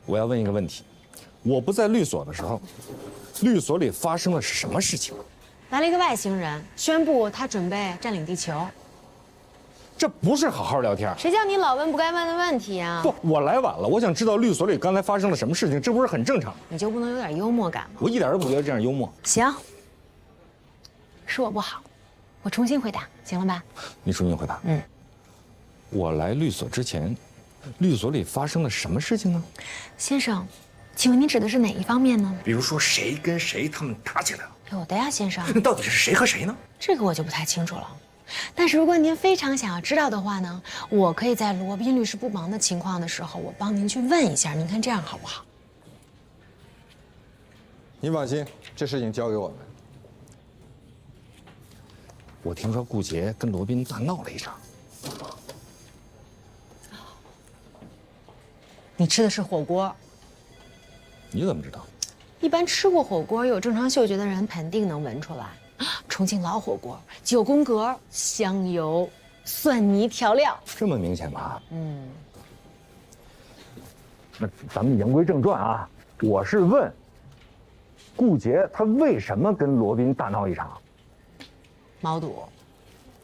我要问一个问题：我不在律所的时候，律所里发生了什么事情？来了一个外星人，宣布他准备占领地球。这不是好好聊天。谁叫你老问不该问的问题啊？不，我来晚了，我想知道律所里刚才发生了什么事情，这不是很正常？你就不能有点幽默感吗？我一点都不觉得这样幽默。行，是我不好，我重新回答，行了吧？你重新回答。我来律所之前，律所里发生了什么事情呢？先生，请问你指的是哪一方面呢？比如说谁跟谁他们打起来了？有的呀，先生。那到底是谁和谁呢？这个我就不太清楚了。但是如果您非常想要知道的话呢，我可以在罗宾律师不忙的情况的时候，我帮您去问一下，您看这样好不好？您放心，这事情交给我们。我听说顾杰跟罗宾大闹了一场。你吃的是火锅，你怎么知道？一般吃过火锅有正常嗅觉的人肯定能闻出来。重庆老火锅，9宫格，香油、蒜泥调料，这么明显吗？那咱们言归正传啊，我是问，顾杰他为什么跟罗宾大闹一场？毛肚、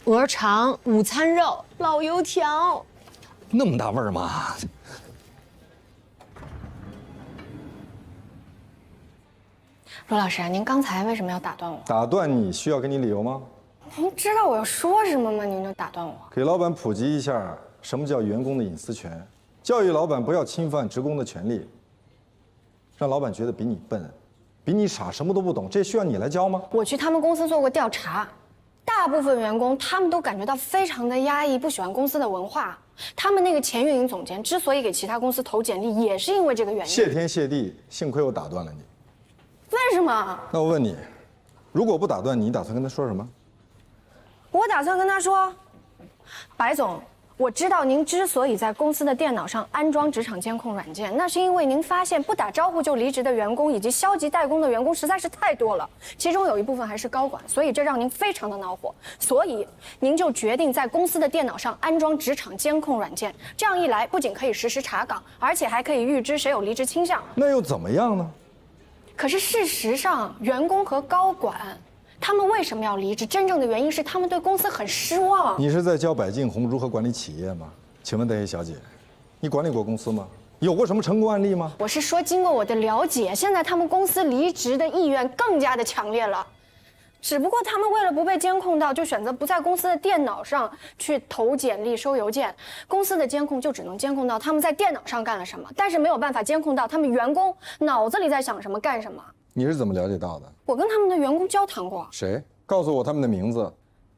鹅肠、午餐肉、老油条，那么大味儿吗？罗老师，您刚才为什么要打断我？打断你需要给你理由吗？您知道我要说什么吗？您就打断我。给老板普及一下什么叫员工的隐私权，教育老板不要侵犯职工的权利，让老板觉得比你笨，比你傻，什么都不懂，这需要你来教吗？我去他们公司做过调查，大部分员工他们都感觉到非常的压抑，不喜欢公司的文化。他们那个前运营总监之所以给其他公司投简历，也是因为这个原因。谢天谢地，幸亏我打断了你。为什么？那我问你，如果不打断你，你打算跟他说什么？我打算跟他说，白总，我知道您之所以在公司的电脑上安装职场监控软件，那是因为您发现不打招呼就离职的员工以及消极怠工的员工实在是太多了，其中有一部分还是高管，所以这让您非常的恼火，所以您就决定在公司的电脑上安装职场监控软件。这样一来，不仅可以实时查岗，而且还可以预知谁有离职倾向。那又怎么样呢？可是事实上，员工和高管他们为什么要离职？真正的原因是他们对公司很失望。你是在教白敬红如何管理企业吗？请问戴叶小姐，你管理过公司吗？有过什么成功案例吗？我是说，经过我的了解，现在他们公司离职的意愿更加的强烈了。只不过他们为了不被监控到，就选择不在公司的电脑上去投简历、收邮件。公司的监控就只能监控到他们在电脑上干了什么，但是没有办法监控到他们员工脑子里在想什么、干什么。你是怎么了解到的？我跟他们的员工交谈过。谁？告诉我他们的名字。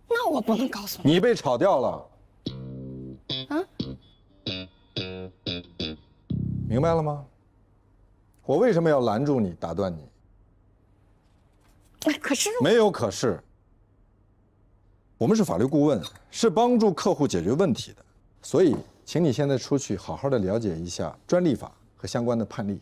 那我不能告诉你。你被炒掉了。明白了吗？我为什么要拦住你、打断你？可是没有可是。我们是法律顾问，是帮助客户解决问题的，所以，请你现在出去好好的了解一下专利法和相关的判例。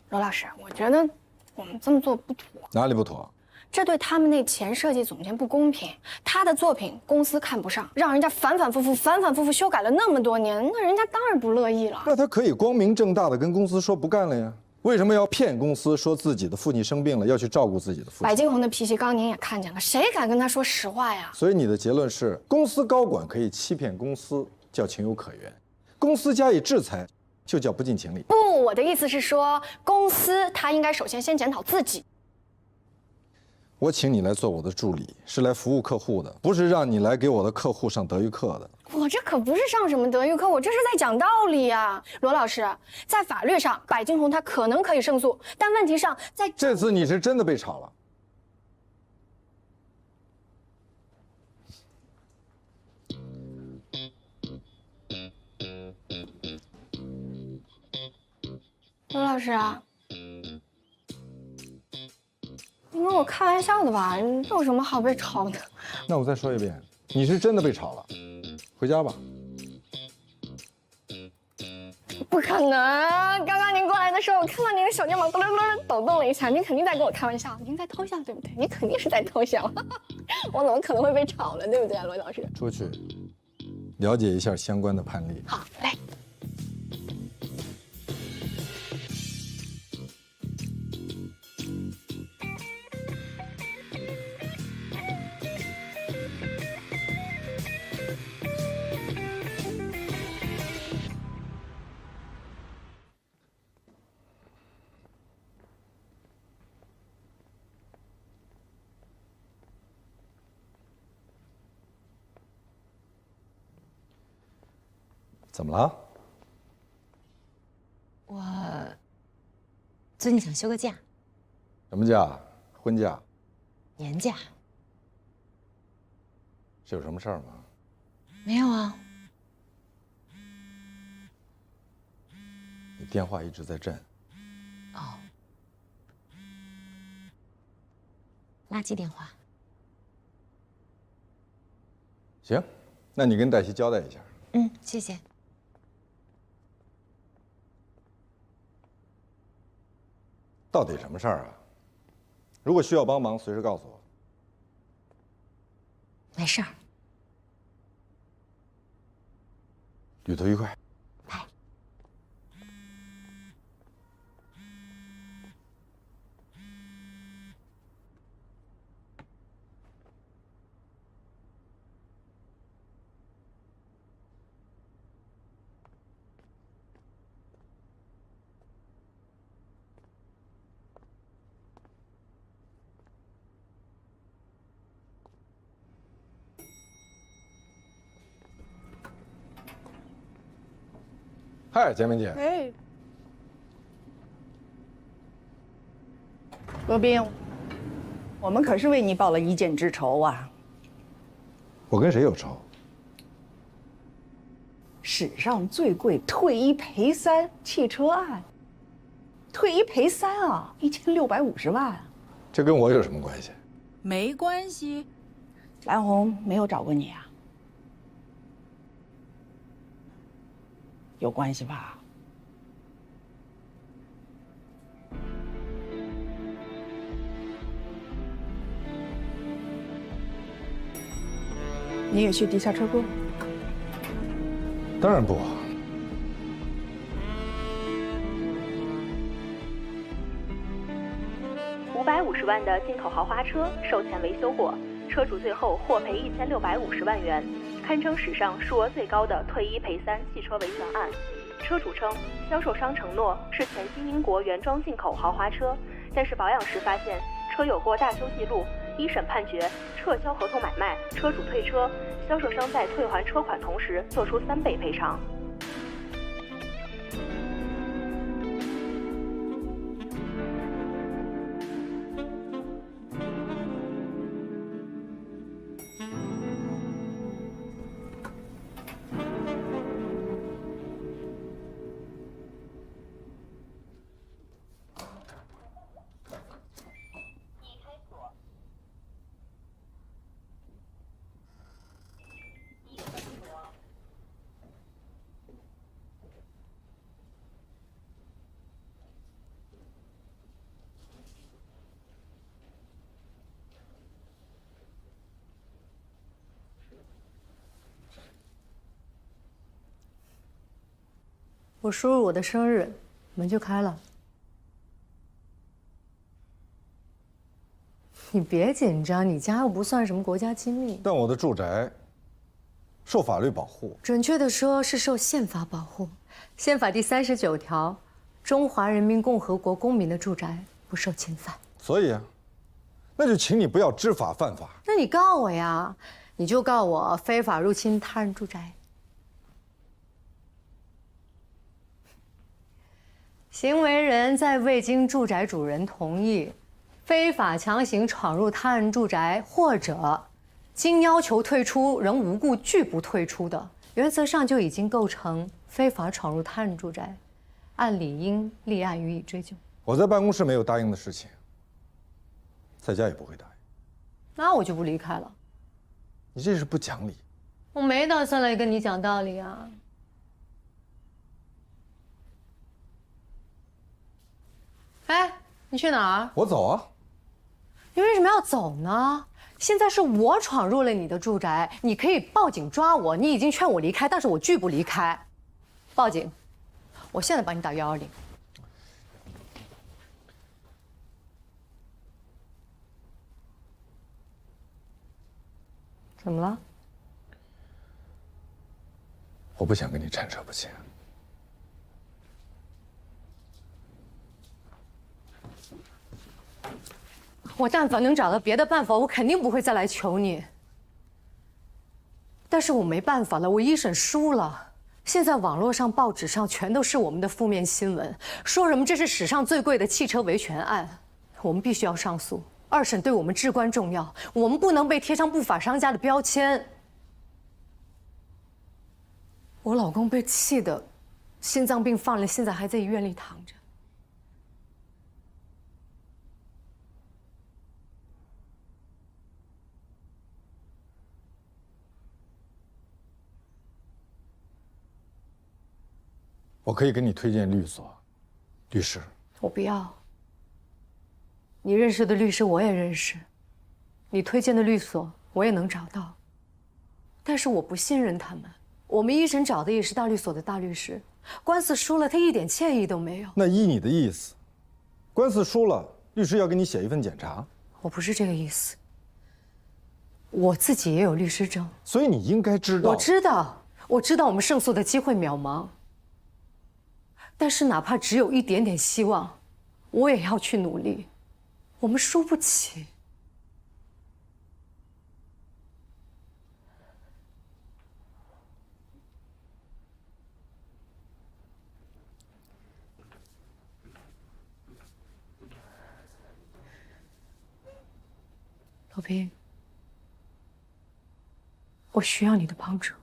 罗老师，我觉得我们这么做不妥。哪里不妥？这对他们那前设计总监不公平。他的作品公司看不上，让人家反反复复修改了那么多年，那人家当然不乐意了。那他可以光明正大的跟公司说不干了呀。为什么要骗公司说自己的父亲生病了，要去照顾自己的父亲？白敬红的脾气刚您也看见了，谁敢跟他说实话呀？所以你的结论是，公司高管可以欺骗公司，叫情有可原；公司加以制裁，就叫不近情理。不，我的意思是说，公司他应该首先检讨自己。我请你来做我的助理，是来服务客户的，不是让你来给我的客户上德育课的。我这可不是上什么德育课，我这是在讲道理呀。罗老师，在法律上，白敬红他可能可以胜诉，但问题上在这次你是真的被炒了。罗老师啊，你跟我开玩笑的吧？这有什么好被炒的？那我再说一遍，你是真的被炒了，回家吧。不可能！刚刚您过来的时候，我看到您的手肩膀抖动了一下，您肯定在跟我开玩笑，您在偷笑，对不对？你肯定是在偷笑，我怎么可能会被炒了，对不对，罗老师？出去，了解一下相关的判例。好嘞。怎么了？我最近想休个假，什么假？婚假？年假。是有什么事儿吗？没有啊。你电话一直在震。哦。垃圾电话。行，那你跟黛西交代一下。嗯，谢谢。到底什么事儿啊？如果需要帮忙，随时告诉我。没事儿。旅途愉快。拜。嗨，简明姐。哎，罗宾，我们可是为你报了一箭之仇啊！我跟谁有仇？史上最贵退一赔三汽车案，退一赔三啊，1650万。这跟我有什么关系？没关系。蓝红没有找过你啊？有关系吧？你也去地下车库？当然不。 550万的进口豪华车售前维修过，车主最后获赔1650万元，堪称史上数额最高的退一赔三汽车维权案。车主称，销售商承诺是全新英国原装进口豪华车，但是保养时发现车有过大修记录，一审判决撤销合同买卖，车主退车，销售商在退还车款同时做出3倍赔偿。 我输入我的生日，门就开了。你别紧张，你家又不算什么国家机密。但我的住宅受法律保护，准确的说是受宪法保护。宪法第39条，中华人民共和国公民的住宅不受侵犯。所以啊，那就请你不要知法犯法。那你告我呀，你就告我非法入侵他人住宅。 行为人在未经住宅主人同意，非法强行闯入他人住宅，或者经要求退出仍无故拒不退出的，原则上就已经构成非法闯入他人住宅，按理应立案予以追究。我在办公室没有答应的事情，在家也不会答应。那我就不离开了。你这是不讲理。我没打算来跟你讲道理啊。 哎，你去哪儿？我走啊！你为什么要走呢？现在是我闯入了你的住宅，你可以报警抓我。你已经劝我离开，但是我拒不离开。报警！我现在帮你打120。怎么了？我不想跟你缠扯不清。 我但凡能找到别的办法，我肯定不会再来求你。但是我没办法了，我一审输了，现在网络上、报纸上全都是我们的负面新闻，说什么这是史上最贵的汽车维权案，我们必须要上诉。二审对我们至关重要，我们不能被贴上不法商家的标签。我老公被气得心脏病犯了，现在还在医院里躺着。我可以给你推荐律所、律师。我不要。你认识的律师我也认识，你推荐的律所我也能找到，但是我不信任他们。我们一审找的也是大律所的大律师，官司输了，他一点歉意都没有。那依你的意思，官司输了，律师要给你写一份检查？我不是这个意思。我自己也有律师证，所以你应该知道。我知道，我知道我们胜诉的机会渺茫，但是哪怕只有一点点希望，我也要去努力。我们输不起。罗宾，我需要你的帮助。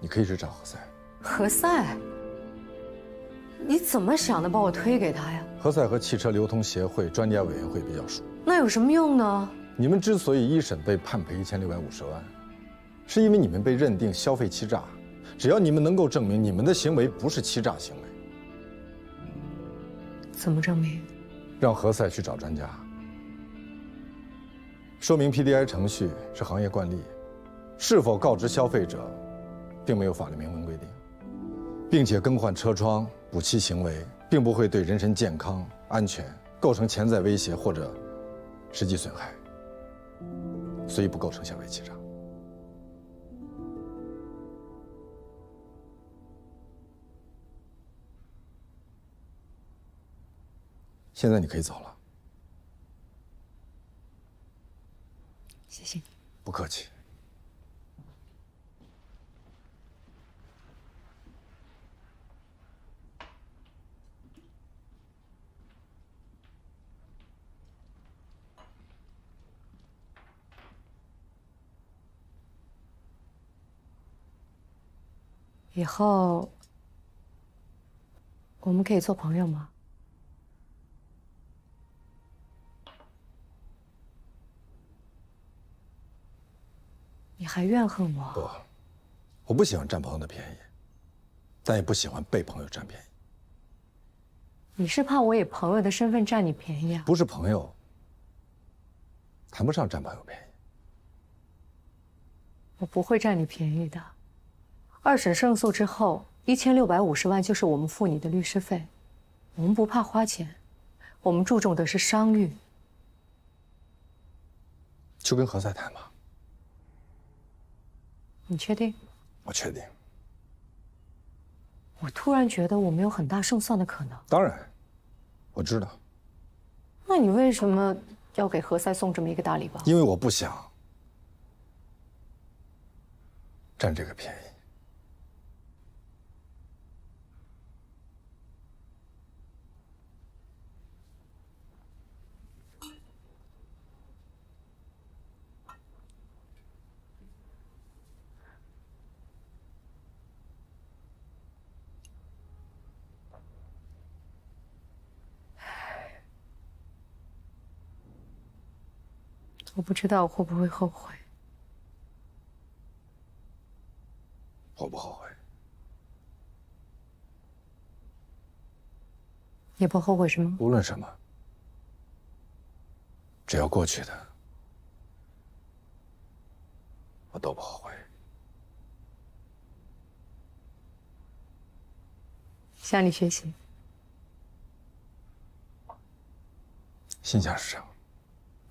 你可以去找何塞。何塞，你怎么想的把我推给他呀？何塞和汽车流通协会专家委员会比较熟。那有什么用呢？你们之所以一审被判赔1650万，是因为你们被认定消费欺诈。只要你们能够证明你们的行为不是欺诈行为，怎么证明？让何塞去找专家，说明 PDI 程序是行业惯例，是否告知消费者，并没有法律明文规定，并且更换车窗、补漆行为，并不会对人身健康、安全构成潜在威胁或者实际损害，所以不构成消费欺诈。现在你可以走了。谢谢你。不客气。以后我们可以做朋友吗？你还怨恨我？不，我不喜欢占朋友的便宜，但也不喜欢被朋友占便宜。你是怕我以朋友的身份占你便宜啊？不是朋友，谈不上占朋友便宜。我不会占你便宜的。二审胜诉之后，1650万就是我们付你的律师费。我们不怕花钱，我们注重的是商誉。就跟何塞谈吧。你确定？我确定。我突然觉得我们有很大胜算的可能。当然，我知道。那你为什么要给何塞送这么一个大礼包？因为我不想占这个便宜。我不知道我会不会后悔。我不后悔。也不后悔什么？无论什么，只要过去的，我都不后悔。向你学习。心想事成。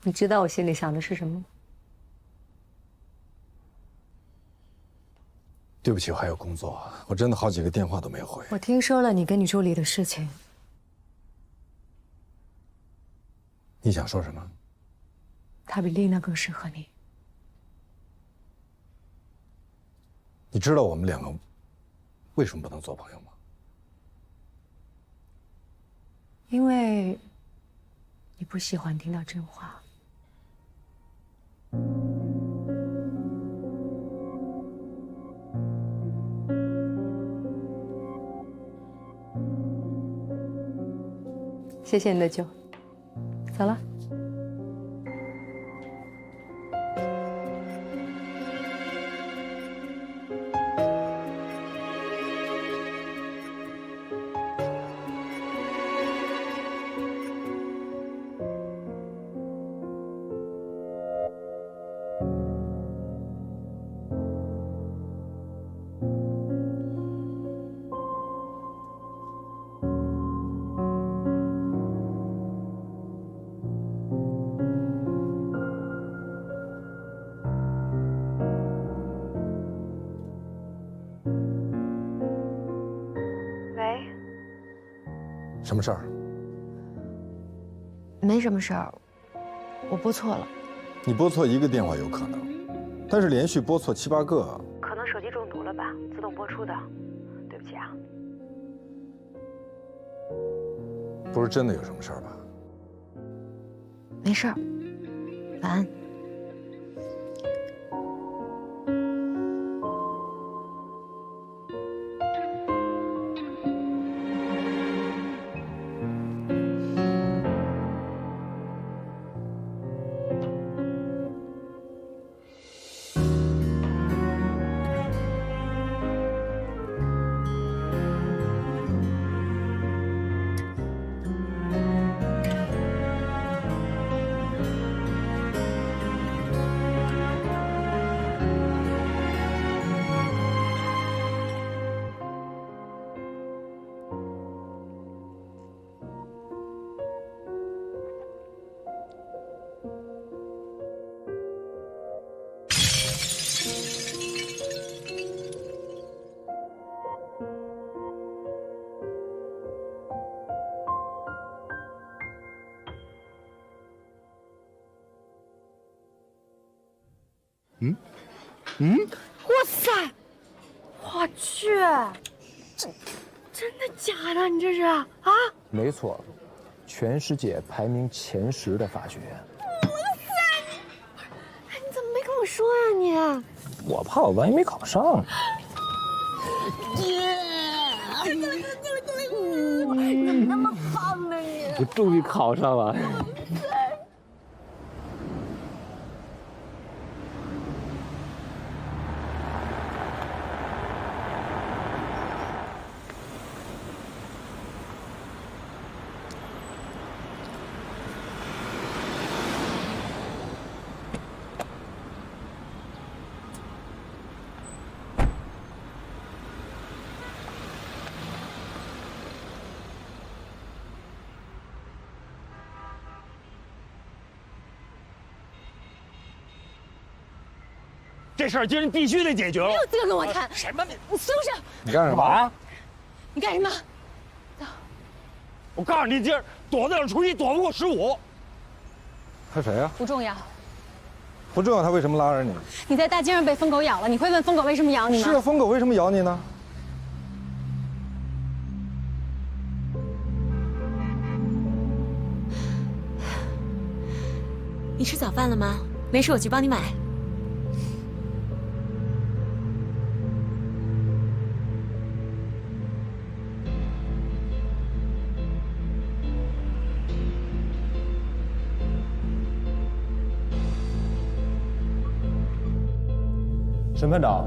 你知道我心里想的是什么吗？对不起，我还有工作，我真的好几个电话都没回。我听说了你跟你助理的事情，你想说什么？他比丽娜更适合你。你知道我们两个为什么不能做朋友吗？因为你不喜欢听到真话。谢谢你的酒，走了。什么事儿？没什么事儿，我拨错了。你拨错一个电话有可能，但是连续拨错7、8个，可能手机中毒了吧，自动播出的，对不起啊。不是真的有什么事儿吧？没事儿，晚安。哇塞！我去，这真的假的？你这是啊？没错，全世界排名前10的法学院。哇塞！你怎么没跟我说呀你？我怕我万一没考上。你怎么那么棒呢你？我终于考上了。这事儿今儿必须得解决了。没有资格跟我谈。什么？你松手！你干什么？你干什么？我告诉你，今儿躲得了初一，躲不过15。他谁呀？不重要。不重要，他为什么拉着你？你在大街上被疯狗咬了，你会问疯狗为什么咬你吗？是啊，疯狗为什么咬你呢？你吃早饭了吗？没事，我去帮你买。审判长，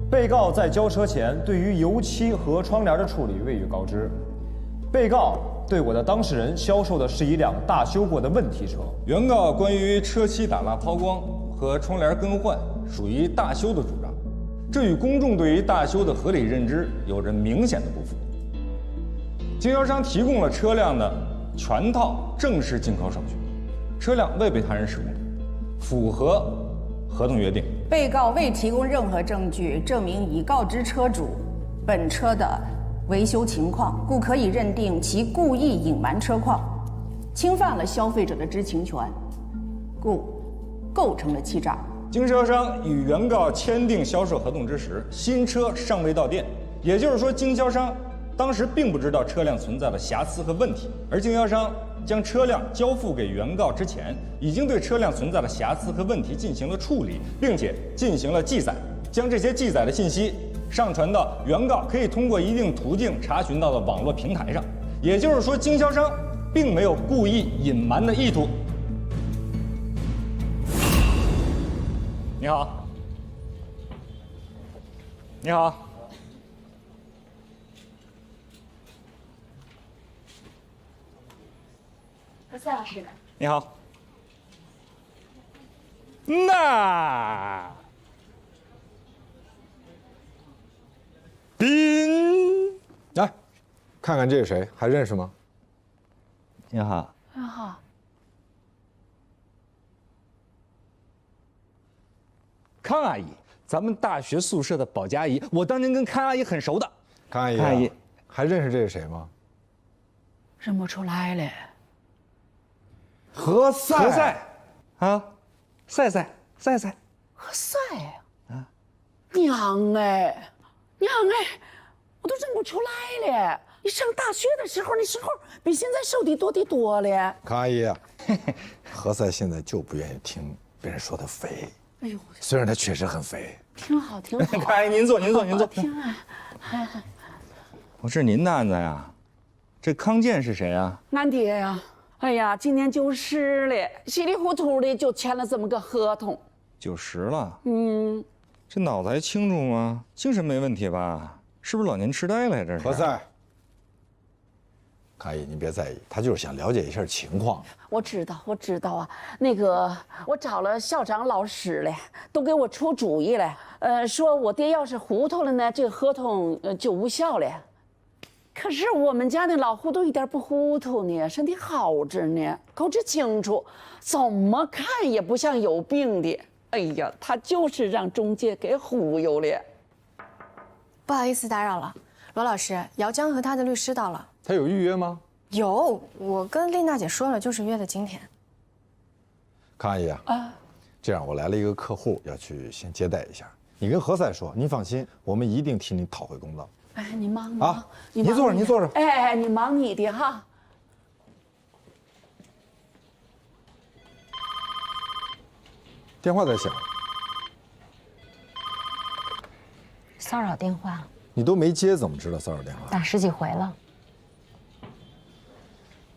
被告在交车前对于油漆和窗帘的处理未予告知。被告对我的当事人销售的是一辆大修过的问题车。原告关于车漆打蜡抛光和窗帘更换属于大修的主张，这与公众对于大修的合理认知有着明显的不符。经销商提供了车辆的全套正式进口手续，车辆未被他人使用，符合合同约定。被告未提供任何证据证明已告知车主本车的维修情况，故可以认定其故意隐瞒车况，侵犯了消费者的知情权，故构成了欺诈。经销商与原告签订销售合同之时，新车尚未到店，也就是说，经销商当时并不知道车辆存在了瑕疵和问题，而经销商将车辆交付给原告之前，已经对车辆存在的瑕疵和问题进行了处理，并且进行了记载，将这些记载的信息上传到原告可以通过一定途径查询到的网络平台上。也就是说，经销商并没有故意隐瞒的意图。你好，你好。赛老师，你好。那斌，来，看看这是谁，还认识吗？你好。你好。康阿姨，咱们大学宿舍的保洁阿姨，我当年跟康阿姨很熟的。康阿姨，康阿姨还认识这是谁吗？认不出来了。何塞，何塞，啊，赛，何塞啊，娘哎，我都认不出来了。你上大学的时候，那时候比现在瘦的多的多了。康阿姨，何塞现在就不愿意听别人说他肥。哎呦，虽然他确实很肥。挺好，挺好。康阿姨，您坐。挺啊。我是您的案子呀。这康健是谁啊？俺爹呀。哎呀，今年90了，稀里糊涂的就签了这么个合同。90了。这脑子还清楚吗？精神没问题吧？是不是老年痴呆了呀？这是。何塞，康阿姨，你别在意，他就是想了解一下情况。我知道啊。那个，我找了校长老师了，都给我出主意了。说我爹要是糊涂了呢，这个合同就无效了。可是我们家那老糊涂一点不糊涂呢，身体好着呢，口齿清楚，怎么看也不像有病的。哎呀，他就是让中介给忽悠了。不好意思打扰了，罗老师，姚江和他的律师到了。他有预约吗？有，我跟丽娜姐说了，就是约的今天。康阿姨啊，这样我来了一个客户，要去先接待一下。你跟何塞说，你放心，我们一定替你讨回公道。哎，你忙啊！你坐着。哎，你忙你的哈。电话在响。骚扰电话。你都没接，怎么知道骚扰电话？打10几回了。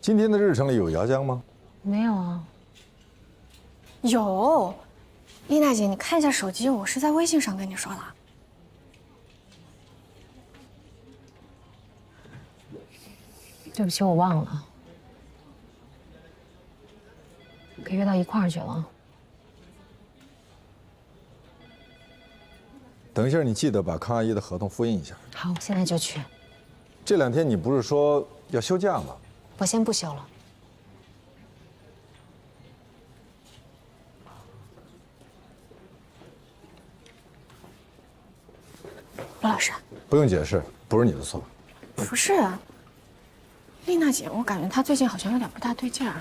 今天的日程里有姚江吗？没有啊。有，丽娜姐，你看一下手机，我是在微信上跟你说的。对不起，我忘了，可约到一块儿去了。等一下，你记得把康阿姨的合同复印一下。好，我现在就去。这2天你不是说要休假吗？我先不休了。罗老师，不用解释，不是你的错。不是啊。丽娜姐，我感觉她最近好像有点不大对劲儿，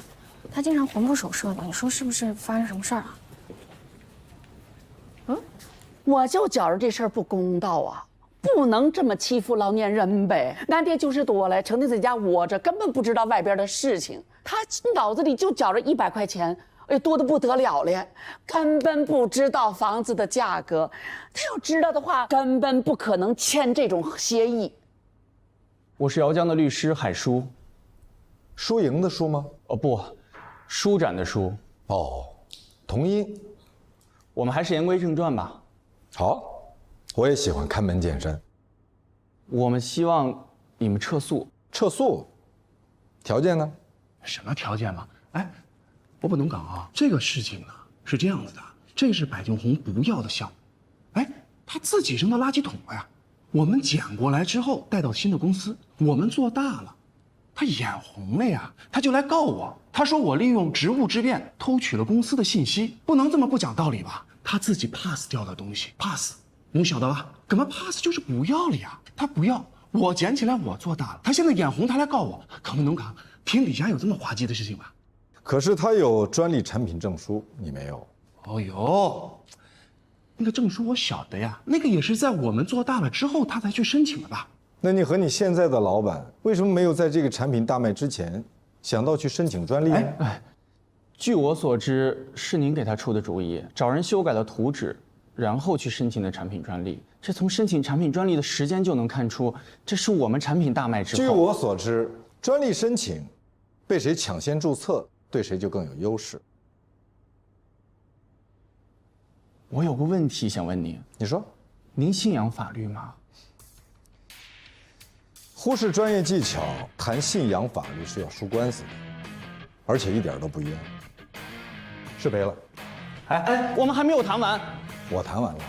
她经常魂不守舍的，你说是不是发生什么事儿了？我就觉着这事儿不公道啊，不能这么欺负老年人呗。俺爹90多了，成天在家窝着，根本不知道外边的事情，他脑子里就觉着100块钱，哎，多得不得了了，根本不知道房子的价格。他要知道的话，根本不可能签这种协议。我是姚江的律师海叔，输赢的输吗？哦不，舒展的舒。哦，同音。我们还是言归正传吧。好，我也喜欢看门见山。我们希望你们撤诉。撤诉？条件呢？什么条件嘛？哎，我不能讲啊，这个事情呢是这样子的，这是柏静红不要的项目，哎，他自己扔到垃圾桶了呀。我们捡过来之后带到新的公司，我们做大了，他眼红了呀，他就来告我。他说我利用职务之便偷取了公司的信息，不能这么不讲道理吧？他自己 pass 掉的东西 pass， 你晓得吧？干嘛 pass 就是不要了呀？他不要，我捡起来我做大了，他现在眼红，他来告我，可不能扛。天底下有这么滑稽的事情吗？可是他有专利产品证书，你没有。哦呦，那个证书我晓得呀，那个也是在我们做大了之后他才去申请的吧？那你和你现在的老板为什么没有在这个产品大卖之前想到去申请专利呢？据我所知，是您给他出的主意，找人修改了图纸，然后去申请的产品专利。这从申请产品专利的时间就能看出，这是我们产品大卖之后。据我所知，专利申请被谁抢先注册，对谁就更有优势。我有个问题想问您，你说，您信仰法律吗？忽视专业技巧，谈信仰法律是要输官司的，而且一点都不冤。是赔了。我们还没有谈完。我谈完了。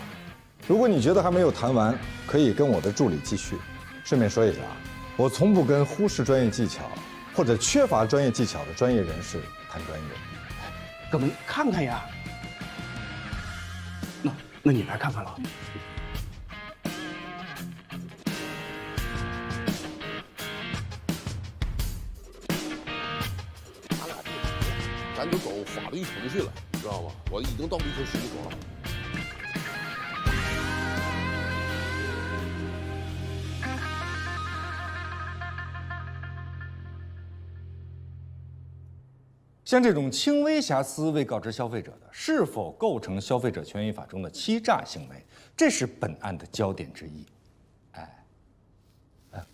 如果你觉得还没有谈完，可以跟我的助理继续。顺便说一下啊，我从不跟忽视专业技巧或者缺乏专业技巧的专业人士谈专业。哥们，看看呀。那你来看看了。咱都走法律程序了，知道吗？我已经到律师事务所了。像这种轻微瑕疵未告知消费者的，是否构成消费者权益法中的欺诈行为？这是本案的焦点之一。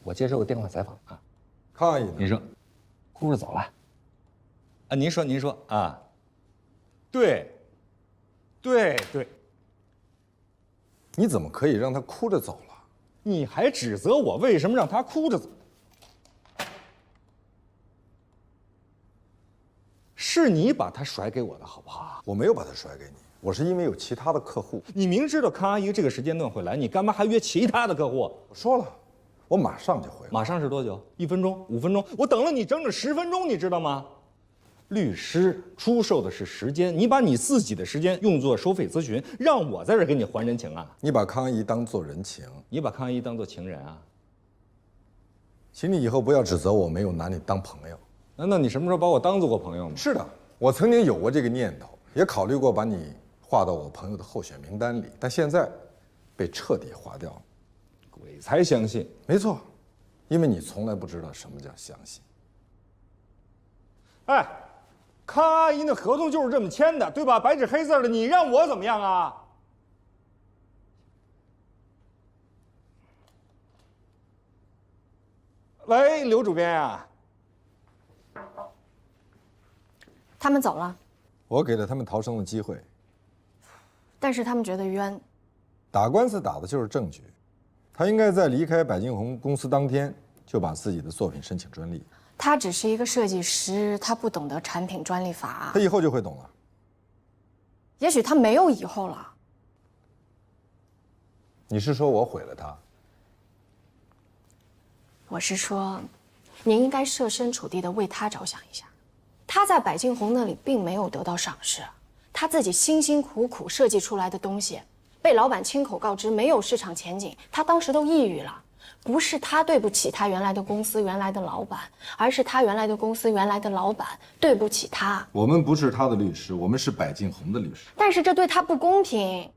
我接受个电话采访啊。康阿姨，你说，哭着走了。啊，您说啊。对。你怎么可以让他哭着走了？你还指责我为什么让他哭着走？是你把他甩给我的，好不好？我没有把他甩给你，我是因为有其他的客户。你明知道康阿姨这个时间段会来，你干嘛还约其他的客户？我说了，我马上就回来。马上是多久？1分钟、5分钟？我等了你整整10分钟，你知道吗？律师出售的是时间，你把你自己的时间用作收费咨询，让我在这儿给你还人情啊？你把康阿姨当做人情，你把康阿姨当做情人啊？请你以后不要指责我没有拿你当朋友。难道你什么时候把我当做过朋友吗？是的，我曾经有过这个念头，也考虑过把你划到我朋友的候选名单里，但现在被彻底划掉了。鬼才相信！没错，因为你从来不知道什么叫相信。康阿姨那合同就是这么签的，对吧？白纸黑字的，你让我怎么样啊？喂，刘主编呀。他们走了，我给了他们逃生的机会，但是他们觉得冤。打官司打的就是证据，他应该在离开百金红公司当天就把自己的作品申请专利。他只是一个设计师，他不懂得产品专利法。他以后就会懂了。也许他没有以后了。你是说我毁了他？我是说，您应该设身处地的为他着想一下。他在百金红那里并没有得到赏识，他自己辛辛苦苦设计出来的东西，被老板亲口告知没有市场前景，他当时都抑郁了。不是他对不起他原来的公司、原来的老板，而是他原来的公司、原来的老板对不起他。我们不是他的律师，我们是百金红的律师。但是这对他不公平。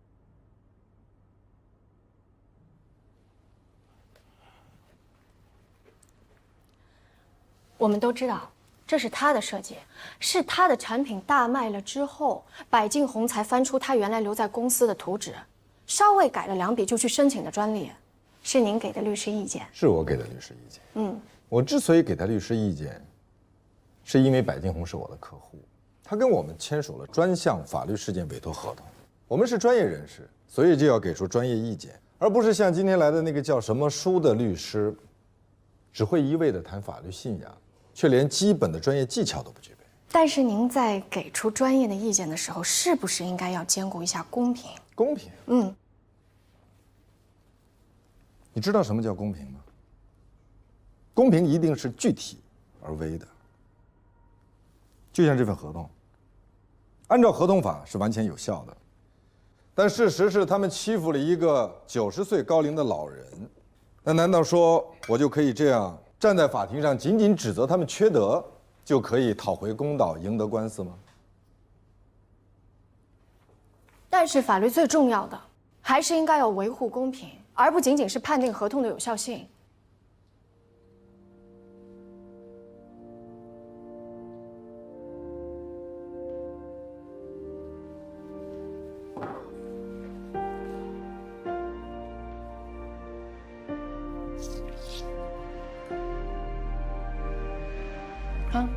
我们都知道，这是他的设计，是他的产品大卖了之后，百金红才翻出他原来留在公司的图纸，稍微改了2笔就去申请的专利。是您给的律师意见？是我给的律师意见。我之所以给他律师意见，是因为百金红是我的客户，他跟我们签署了专项法律事件委托合同，我们是专业人士，所以就要给出专业意见，而不是像今天来的那个叫什么书的律师，只会一味地谈法律信仰，却连基本的专业技巧都不具备。但是您在给出专业的意见的时候，是不是应该要兼顾一下公平？公平？你知道什么叫公平吗？公平一定是具体而微的。就像这份合同，按照合同法是完全有效的，但事实是他们欺负了一个90岁高龄的老人。那难道说我就可以这样站在法庭上，仅仅指责他们缺德，就可以讨回公道、赢得官司吗？但是法律最重要的，还是应该要维护公平，而不仅仅是判定合同的有效性。啊？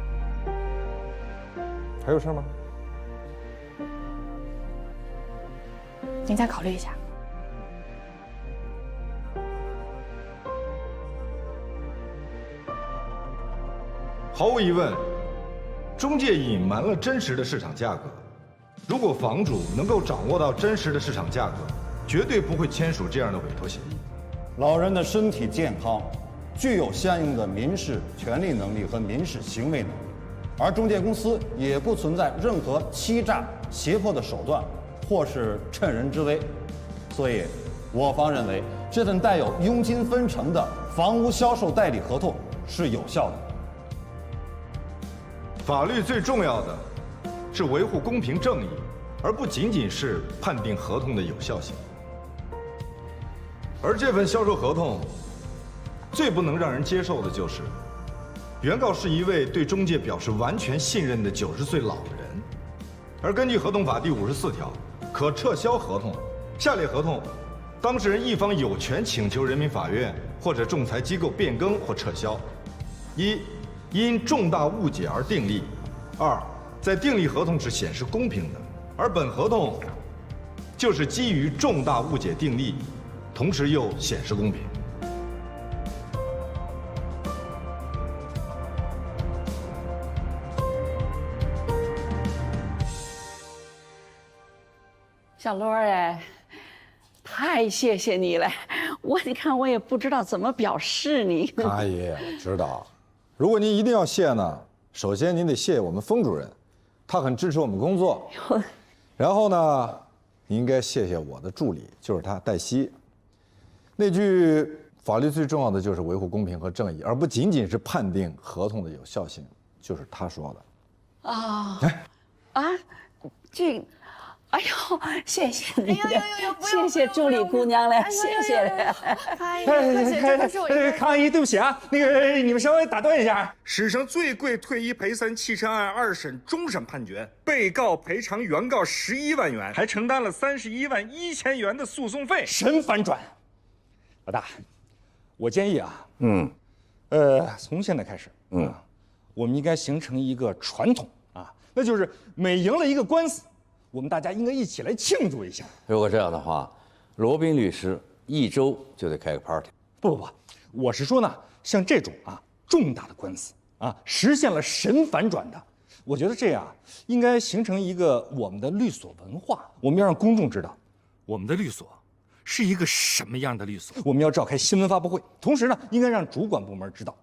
还有事吗？您再考虑一下。毫无疑问，中介隐瞒了真实的市场价格。如果房主能够掌握到真实的市场价格，绝对不会签署这样的委托协议。老人的身体健康，具有相应的民事权利能力和民事行为能力，而中介公司也不存在任何欺诈、胁迫的手段，或是趁人之危，所以，我方认为这份带有佣金分成的房屋销售代理合同是有效的。法律最重要的是维护公平正义，而不仅仅是判定合同的有效性。而这份销售合同最不能让人接受的就是，原告是一位对中介表示完全信任的90岁老人，而根据合同法第54条，可撤销合同。下列合同，当事人一方有权请求人民法院或者仲裁机构变更或撤销：一、因重大误解而订立；二、在订立合同时显示公平的，而本合同就是基于重大误解订立，同时又显示公平。小罗哎，太谢谢你了，你看我也不知道怎么表示你。康阿姨，我知道，如果您一定要谢呢，首先您得谢我们封主任，他很支持我们工作。然后呢，你应该谢谢我的助理，就是他黛西。那句法律最重要的就是维护公平和正义，而不仅仅是判定合同的有效性，就是他说的。啊啊，这。哎呦，谢谢你了，谢谢助理姑娘了，谢谢了。康阿姨，对不起啊，那个你们稍微打断一下。史上最贵退一赔三汽车案2审终审判决，被告赔偿原告11万元，还承担了31万1千元的诉讼费，神反转。老大，我建议啊，从现在开始，我们应该形成一个传统啊，那就是每赢了一个官司，我们大家应该一起来庆祝一下。如果这样的话，罗宾律师1周就得开个 party。不，我是说呢，像这种重大的官司实现了神反转的，我觉得这样应该形成一个我们的律所文化。我们要让公众知道，我们的律所是一个什么样的律所。我们要召开新闻发布会，同时呢，应该让主管部门知道。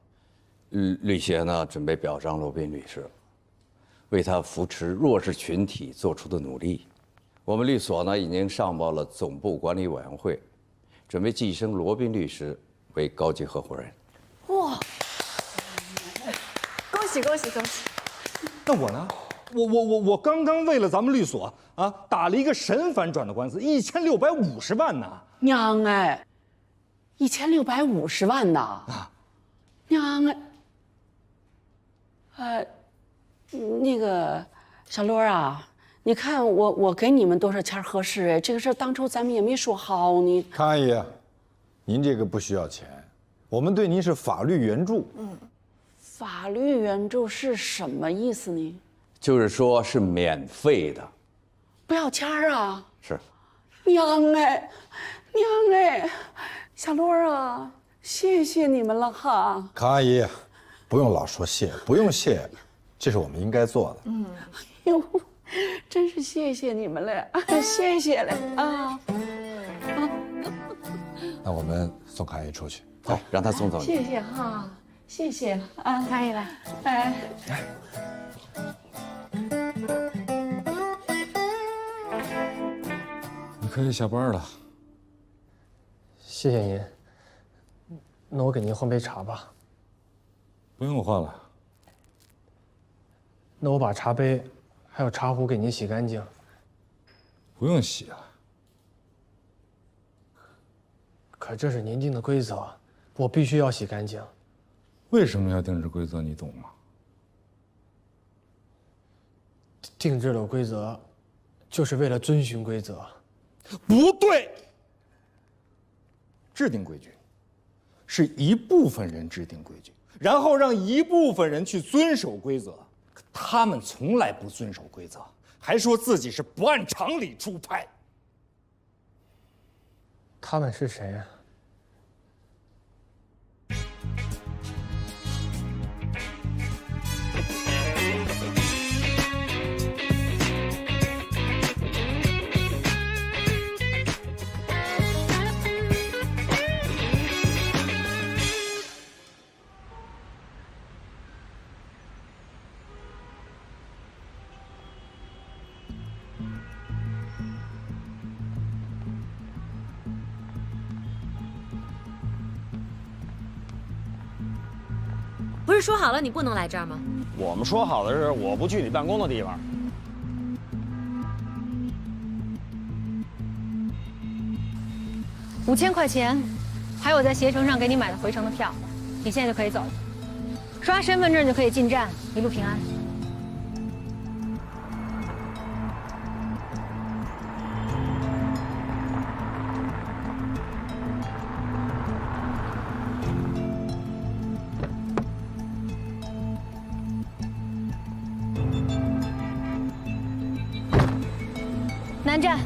律协呢，准备表彰罗宾律师，为他扶持弱势群体做出的努力。我们律所呢，已经上报了总部管理委员会，准备晋升罗宾律师为高级合伙人。哇！恭喜恭喜恭喜！那我呢？我刚刚为了咱们律所打了一个神反转的官司，1650万呢。娘哎，1650万呐！娘哎，那个小罗啊，你看我给你们多少钱合适？哎，这个事当初咱们也没说好。康阿姨，您这个不需要钱，我们对您是法律援助。法律援助是什么意思呢？就是说是免费的，不要钱啊？是。娘哎，小罗啊，谢谢你们了哈。康阿姨，不用老说谢，不用谢，这是我们应该做的。哎呦，真是谢谢你们了，谢谢了啊！那我们送康阿姨出去，好，让她送走你。谢谢哈，谢谢啊，可以了，哎。你可以下班了。谢谢您。那我给您换杯茶吧。不用换了。那我把茶杯还有茶壶给您洗干净。不用洗了。可这是您定的规则，我必须要洗干净。为什么要定制规则？你懂吗？定制了规则，就是为了遵循规则。不对，制定规矩，是一部分人制定规矩，然后让一部分人去遵守规则。可他们从来不遵守规则，还说自己是不按常理出牌。他们是谁呀？不是说好了你不能来这儿吗？我们说好的是我不去你办公的地方。5000块钱，还有在携程上给你买的回程的票，你现在就可以走了。刷身份证就可以进站，一路平安。南站。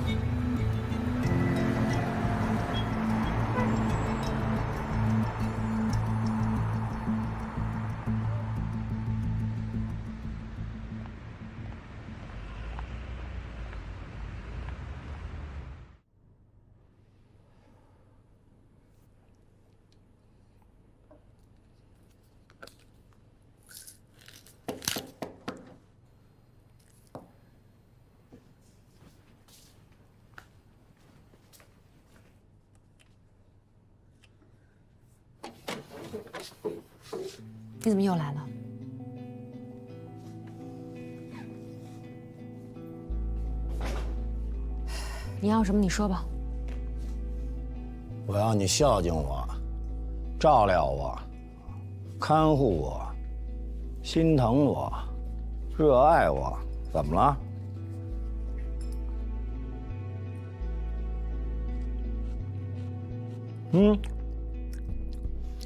你怎么又来了？你要什么？你说吧。我要你孝敬我，照料我，看护我，心疼我，热爱我。怎么了？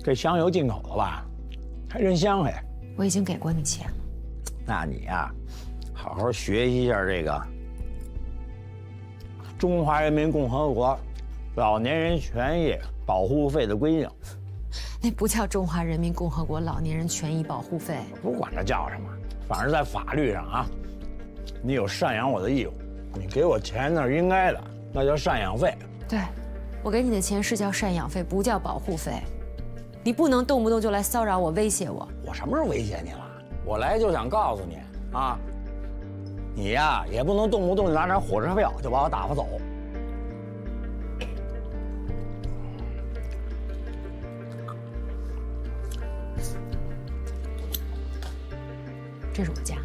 这香油进口的吧？还真香嘿！我已经给过你钱了。那你呀，好好学习一下这个中华人民共和国老年人权益保护费的规定。那不叫中华人民共和国老年人权益保护费。不管它叫什么，反正在法律上啊，你有赡养我的义务，你给我钱那是应该的，那叫赡养费。对，我给你的钱是叫赡养费，不叫保护费。你不能动不动就来骚扰我、威胁我。我什么时候威胁你了？我来就想告诉你啊，你呀也不能动不动就拿张火车票就把我打发走。这是我家，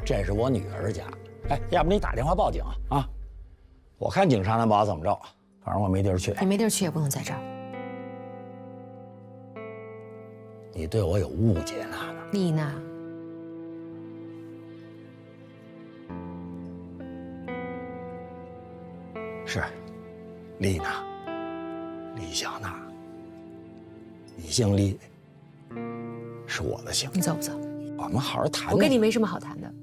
这是我女儿家。哎，要不你打电话报警啊？我看警察能把我怎么着？反正我没地儿去。你没地儿去也不能在这儿。你对我有误解，娜娜。丽娜，是，丽娜，李小娜，你姓李，是我的姓。你走不走？我们好好谈谈。我跟你没什么好谈的。